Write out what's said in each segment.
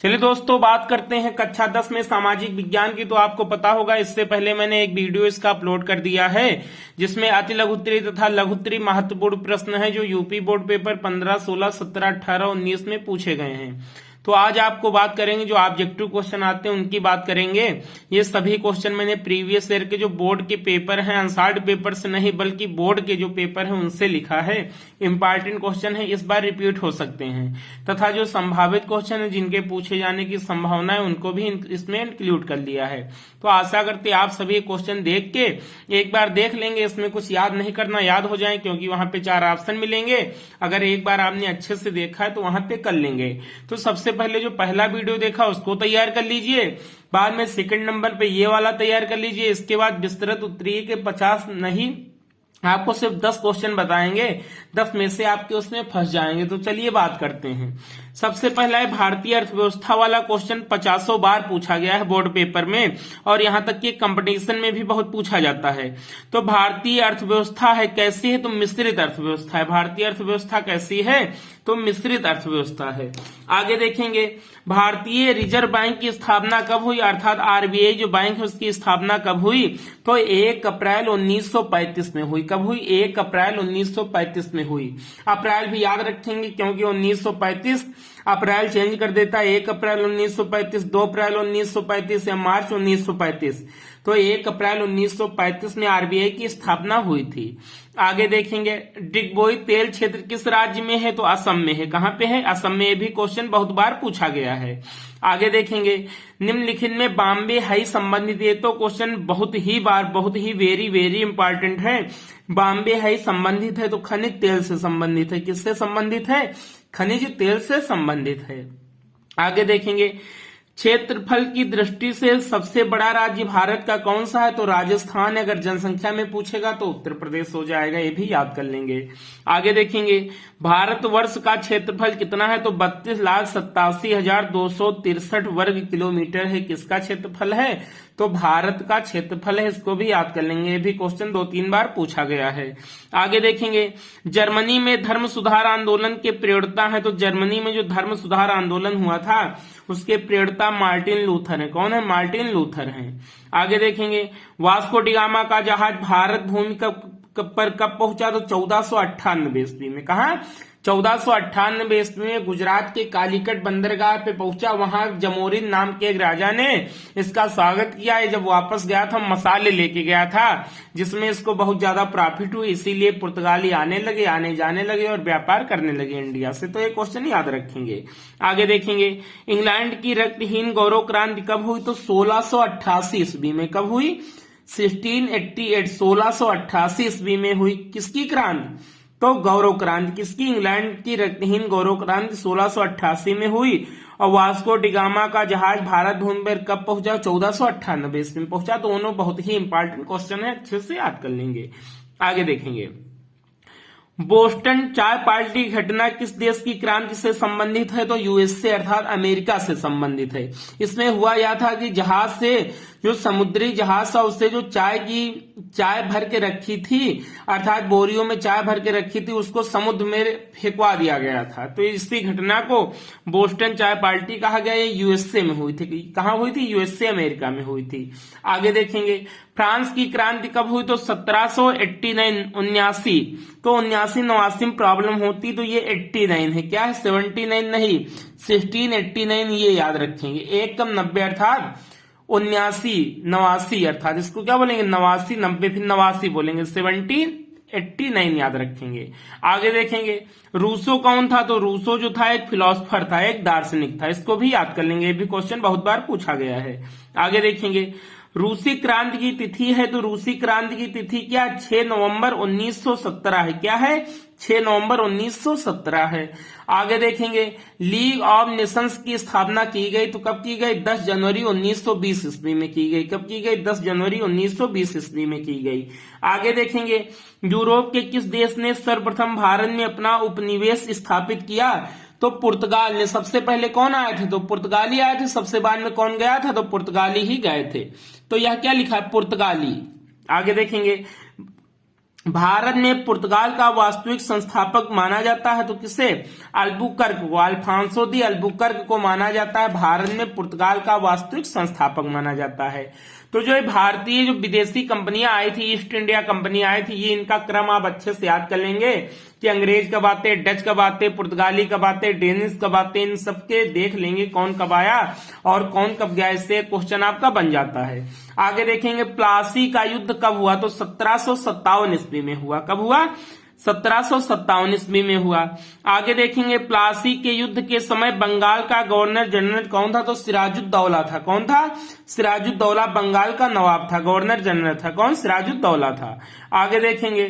चलिए दोस्तों, बात करते हैं कक्षा 10 में सामाजिक विज्ञान की। तो आपको पता होगा, इससे पहले मैंने एक वीडियो इसका अपलोड कर दिया है जिसमें अति लघुत्तरी तथा लघुत्तरी महत्वपूर्ण प्रश्न है जो यूपी बोर्ड पेपर 15, 16, 17, 18, 19 में पूछे गए हैं। तो आज आपको बात करेंगे जो ऑब्जेक्टिव क्वेश्चन आते हैं उनकी बात करेंगे। ये सभी क्वेश्चन मैंने प्रीवियस ईयर के जो बोर्ड के पेपर हैं, अनसार्ड पेपर से नहीं बल्कि बोर्ड के जो पेपर हैं उनसे लिखा है। इंपॉर्टेंट क्वेश्चन है, इस बार रिपीट हो सकते हैं, तथा जो संभावित क्वेश्चन है जिनके पूछे जाने की संभावना है उनको भी इसमें इंक्लूड कर लिया है। तो आशा करते आप सभी क्वेश्चन देख के एक बार देख लेंगे। इसमें कुछ याद नहीं करना, याद हो जाए, क्योंकि वहां पे 4 ऑप्शन मिलेंगे। अगर एक बार आपने अच्छे से देखा है तो वहां पे कर लेंगे। तो सबसे पहले जो पहला वीडियो देखा उसको तैयार कर लीजिए, बाद में सेकंड नंबर पे ये वाला तैयार कर लीजिए। इसके बाद विस्तृत उत्तरीय के 50 नहीं, आपको सिर्फ 10 क्वेश्चन बताएंगे, 10 में से आपके उसमें फंस जाएंगे। तो चलिए बात करते हैं। सबसे पहला है भारतीय अर्थव्यवस्था वाला क्वेश्चन। 50 बार पूछा गया है बोर्ड पेपर में, और यहां तक कि कंपटीशन में भी बहुत पूछा जाता है। तो भारतीय अर्थव्यवस्था है कैसी है, तो मिश्रित अर्थव्यवस्था है। भारतीय अर्थव्यवस्था कैसी है, तो मिश्रित अर्थव्यवस्था है। आगे देखेंगे, भारतीय रिजर्व बैंक की स्थापना कब हुई, अर्थात आरबीआई जो बैंक है उसकी स्थापना कब हुई, तो 1 अप्रैल 1935 में हुई। कब हुई, 1 अप्रैल 1935 में हुई। अप्रैल भी याद रखेंगे क्योंकि 1935 अप्रैल चेंज कर देता है। 1 अप्रैल 1935, 2 अप्रैल 1935 या मार्च 1935। तो 1 अप्रैल 1935 में आरबीआई की स्थापना हुई थी। आगे देखेंगे, डिगबोई तेल क्षेत्र किस राज्य में है, तो असम में है। कहां पे है, असम में। ये भी क्वेश्चन बहुत बार पूछा गया है। आगे देखेंगे, निम्नलिखित में बॉम्बे हाई संबंधित, ये तो क्वेश्चन बहुत ही वेरी वेरी इंपॉर्टेंट है। बॉम्बे हाई संबंधित है तो खनिज तेल से संबंधित है। किससे संबंधित है, खनिज तेल से संबंधित है। आगे देखेंगे, क्षेत्रफल की दृष्टि से सबसे बड़ा राज्य भारत का कौन सा है, तो राजस्थान। अगर जनसंख्या में पूछेगा तो उत्तर प्रदेश हो जाएगा, ये भी याद कर लेंगे। आगे देखेंगे, भारतवर्ष का क्षेत्रफल कितना है, तो 32,87,263 वर्ग किलोमीटर है। किसका क्षेत्रफल है, तो भारत का क्षेत्रफल है। इसको भी याद कर लेंगे, ये भी क्वेश्चन 2-3 बार पूछा गया है। आगे देखेंगे, जर्मनी में धर्म सुधार आंदोलन के प्रेरणा है, तो जर्मनी में जो धर्म सुधार आंदोलन हुआ था उसके प्रेरणा मार्टिन लूथर है। कौन है, मार्टिन लूथर हैं। आगे देखेंगे, वास्को डिगामा का जहाज भारत भूमि पर कब पहुंचा, तो 1498 ईस्वी में। कहा, 1498 ईस्वी में गुजरात के कालीकट बंदरगाह पे पहुंचा। वहां जमोरिन नाम के एक राजा ने इसका स्वागत किया है। जब वापस गया था मसाले लेके गया था जिसमें इसको बहुत ज्यादा प्रॉफिट हुई, इसीलिए पुर्तगाली आने जाने लगे और व्यापार करने लगे इंडिया से। तो ये क्वेश्चन याद रखेंगे। आगे देखेंगे, इंग्लैंड की रक्तहीन गौरव क्रांति कब हुई, तो 1688 ईस्वी में। कब हुई, 1688, 1688 ईस्वी में हुई। किसकी क्रांति, तो गौरव क्रांति। किसकी, इंग्लैंड की रक्तहीन गौरव क्रांति 1688 में हुई। और वास्को डिगामा का जहाज भारत भूमि पर कब पहुंचा, 1498 ईस्वी में पहुंचा। दोनों बहुत ही इंपॉर्टेंट क्वेश्चन है, अच्छे से याद कर लेंगे। आगे देखेंगे, बोस्टन चाय पार्टी घटना किस देश की क्रांति से संबंधित है, तो यूएसए अर्थात अमेरिका से संबंधित है। इसमें हुआ यह था कि जहाज से, जो समुद्री जहाज था उससे जो चाय भर के रखी थी, अर्थात बोरियों में चाय भर के रखी थी, उसको समुद्र में फेंकवा दिया गया था। तो इसी घटना को बोस्टन चाय पार्टी कहा गया। ये यूएसए में हुई थी। कहां हुई थी, यूएसए अमेरिका में हुई थी। आगे देखेंगे, फ्रांस की क्रांति कब हुई, तो 1789, 79। तो 79-89 में प्रॉब्लम होती तो ये 89 है। क्या है, 79 नहीं, 1689, ये याद रखेंगे। 1 कम 90 अर्थात 79 अर्थात इसको क्या बोलेंगे, 89, 90 फिर 89 बोलेंगे, 1789 याद रखेंगे। आगे देखेंगे, रूसो कौन था, तो रूसो जो था एक फिलोसफर था, एक दार्शनिक था। इसको भी याद कर लेंगे, ये भी क्वेश्चन बहुत बार पूछा गया है। आगे देखेंगे, रूसी क्रांति की तिथि है, तो रूसी क्रांति की तिथि क्या, 6 नवंबर 1917 है। क्या है, 6 नवंबर 1917 है। आगे देखेंगे, लीग ऑफ नेशंस की स्थापना की गई, तो कब की गई, 10 जनवरी 1920 ईस्वी में की गई। कब की गई, 10 जनवरी 1920 ईस्वी में की गई। आगे देखेंगे, यूरोप के किस देश ने सर्वप्रथम भारत में अपना उपनिवेश स्थापित किया, तो पुर्तगाल ने। सबसे पहले कौन आए थे, तो पुर्तगाली आए थे। सबसे बाद में कौन गया था, तो पुर्तगाली ही गए थे। तो यह क्या लिखा है, पुर्तगाली। आगे देखेंगे, भारत में पुर्तगाल का वास्तविक संस्थापक माना जाता है तो किसे? अल्बुकर्क को, अल्फांसो दी अल्बुकर्क को माना जाता है भारत में पुर्तगाल का वास्तविक संस्थापक माना जाता है। तो जो भारतीय जो विदेशी कंपनियां आई थी, ईस्ट इंडिया कंपनी आई थी, ये इनका क्रम आप अच्छे से याद कर लेंगे कि अंग्रेज कब आते, डच कब आते, पुर्तगाली कब आते, डेनिश कब आते, इन सबके देख लेंगे कौन कब आया और कौन कब गया, इससे क्वेश्चन आपका बन जाता है। आगे देखेंगे प्लासी का युद्ध कब हुआ तो 1757 ईस्वी में हुआ। कब हुआ? 1757 ईस्वी में हुआ। आगे देखेंगे प्लासी के युद्ध के समय बंगाल का गवर्नर जनरल कौन था तो सिराजुद्दौला था। कौन था? सिराजुद्दौला बंगाल का नवाब था, गवर्नर जनरल था। कौन? सिराजुद्दौला था। आगे देखेंगे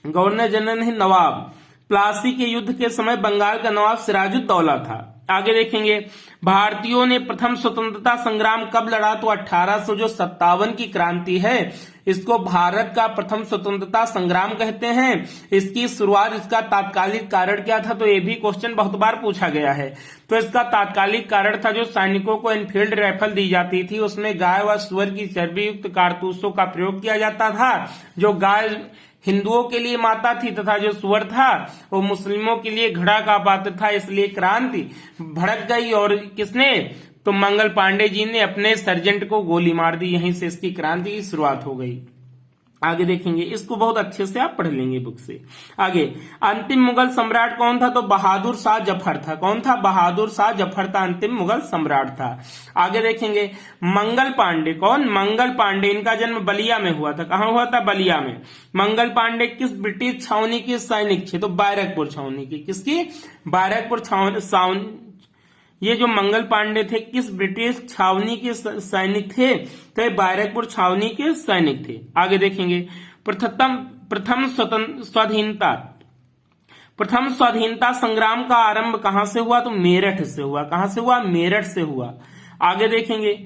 गवर्नर जनरल नहीं, नवाब। प्लासी के युद्ध के समय बंगाल का नवाब सिराजुद्दौला था। आगे देखेंगे भारतीयों ने प्रथम स्वतंत्रता संग्राम कब लड़ा तो 1857 की क्रांति है, इसको भारत का प्रथम स्वतंत्रता संग्राम कहते हैं। इसकी शुरुआत, इसका तात्कालिक कारण क्या था तो ये भी क्वेश्चन बहुत बार पूछा गया है। तो इसका तात्कालिक कारण था जो सैनिकों को एनफील्ड राइफल दी जाती थी, उसमें गाय व सुअर की चर्बी युक्त कारतूसों का प्रयोग किया जाता था। जो गाय हिंदुओं के लिए माता थी तथा जो सुअर था वो मुस्लिमों के लिए घड़ा का पात्र था, इसलिए क्रांति भड़क गई। और किसने? तो मंगल पांडे जी ने अपने सर्जेंट को गोली मार दी, यहीं से इसकी क्रांति की शुरुआत हो गई। आगे देखेंगे, इसको बहुत अच्छे से आप पढ़ लेंगे बुक से। आगे अंतिम मुगल सम्राट कौन था तो बहादुर शाह जफर था। कौन था? बहादुर शाह जफर था, अंतिम मुगल सम्राट था। आगे देखेंगे मंगल पांडे। कौन? मंगल पांडे। इनका जन्म बलिया में हुआ था। कहां हुआ था? बलिया में। मंगल पांडे किस ब्रिटिश छावनी के सैनिक थे तो बैरकपुर छावनी की। किसकी? बैरकपुर छावनी। ये जो मंगल पांडे थे किस ब्रिटिश छावनी के सैनिक थे तो बैरकपुर छावनी के सैनिक थे। आगे देखेंगे प्रथम स्वाधीनता संग्राम का आरंभ कहां से हुआ तो मेरठ से हुआ। कहां से हुआ? मेरठ से हुआ। आगे देखेंगे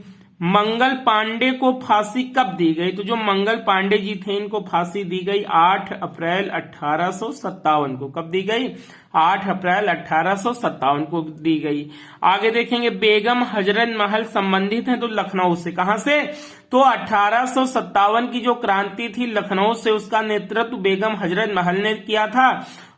मंगल पांडे को फांसी कब दी गई तो जो मंगल पांडे जी थे इनको फांसी दी गई 8 अप्रैल 1857 को। कब दी गई? 8 अप्रैल 1857 को दी गई। आगे देखेंगे बेगम हजरत महल संबंधित है तो लखनऊ से। कहां से? तो 1857 की जो क्रांति थी लखनऊ से, उसका नेतृत्व बेगम हजरत महल ने किया था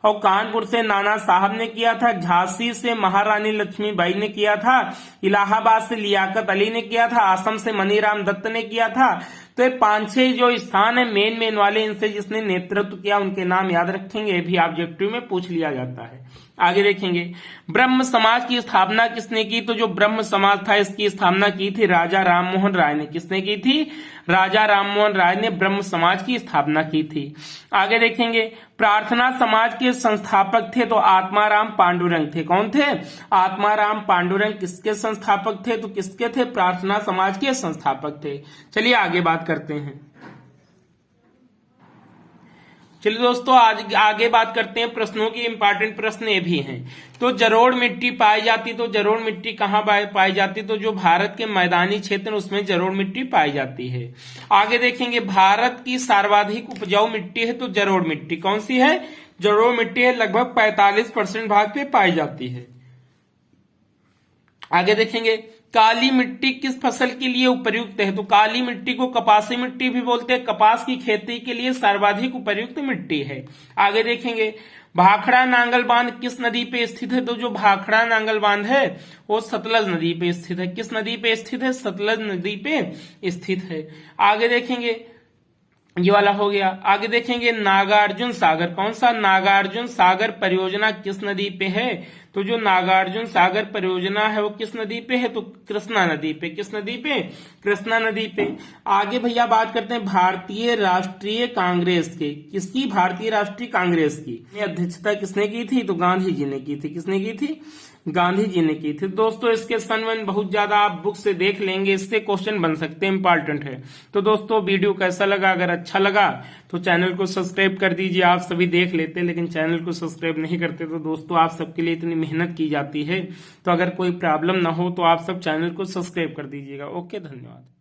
और कानपुर से नाना साहब ने किया था, झांसी से महारानी लक्ष्मीबाई ने किया था, इलाहाबाद से लियाकत अली ने किया था, असम से मनीराम दत्त ने किया था। तो ये 5-6 जो स्थान है मेन वाले, इनसे जिसने नेतृत्व किया उनके नाम याद रखेंगे, भी ऑब्जेक्टिव में पूछ लिया जाता है। आगे देखेंगे ब्रह्म समाज की स्थापना किसने की तो जो ब्रह्म समाज था इसकी स्थापना की थी राजा राममोहन राय ने। किसने की थी? राजा राममोहन राय ने ब्रह्म समाज की स्थापना की थी। आगे देखेंगे प्रार्थना समाज के संस्थापक थे तो आत्माराम पांडुरंग थे। कौन थे? आत्माराम पांडुरंग। किसके संस्थापक थे तो किसके थे? प्रार्थना समाज के संस्थापक थे। चलिए आगे बात करते हैं। चलिए दोस्तों आज आगे बात करते हैं प्रश्नों की। इंपॉर्टेंट प्रश्न ये भी हैं। तो जलोढ़ मिट्टी पाई जाती तो जलोढ़ मिट्टी कहाँ पाई जाती तो जो भारत के मैदानी क्षेत्र उसमें जलोढ़ मिट्टी पाई जाती है। आगे देखेंगे भारत की सर्वाधिक उपजाऊ मिट्टी है तो जलोढ़ मिट्टी। कौन सी है? जलोढ़ मिट्टी है, लगभग 45% भाग पे पाई जाती है। आगे देखेंगे काली मिट्टी किस फसल के लिए उपयुक्त है तो काली मिट्टी को कपासी मिट्टी भी बोलते हैं, कपास की खेती के लिए सर्वाधिक उपयुक्त मिट्टी है। आगे देखेंगे भाखड़ा नांगल बांध किस नदी पे स्थित है तो जो भाखड़ा नांगल बांध है वो सतलज नदी पे स्थित है। किस नदी पे स्थित है? सतलज नदी पे स्थित है। आगे देखेंगे ये वाला हो गया। आगे देखेंगे नागार्जुन सागर। कौन सा? नागार्जुन सागर परियोजना किस नदी पे है तो जो नागार्जुन सागर परियोजना है वो किस नदी पे है तो कृष्णा नदी पे। किस नदी पे? कृष्णा नदी पे। आगे भैया बात करते हैं भारतीय राष्ट्रीय कांग्रेस के। किसकी? भारतीय राष्ट्रीय कांग्रेस की अध्यक्षता किसने की थी तो गांधी जी ने की थी। किसने की थी? गांधी जी ने की थी। दोस्तों इसके सन बहुत ज्यादा आप बुक से देख लेंगे, इससे क्वेश्चन बन सकते हैं, इंपॉर्टेंट है। तो दोस्तों वीडियो कैसा लगा? अगर अच्छा लगा तो चैनल को सब्सक्राइब कर दीजिए। आप सभी देख लेते हैं लेकिन चैनल को सब्सक्राइब नहीं करते। तो दोस्तों आप सबके लिए इतनी मेहनत की जाती है, तो अगर कोई प्रॉब्लम ना हो तो आप सब चैनल को सब्सक्राइब कर दीजिएगा। ओके, धन्यवाद।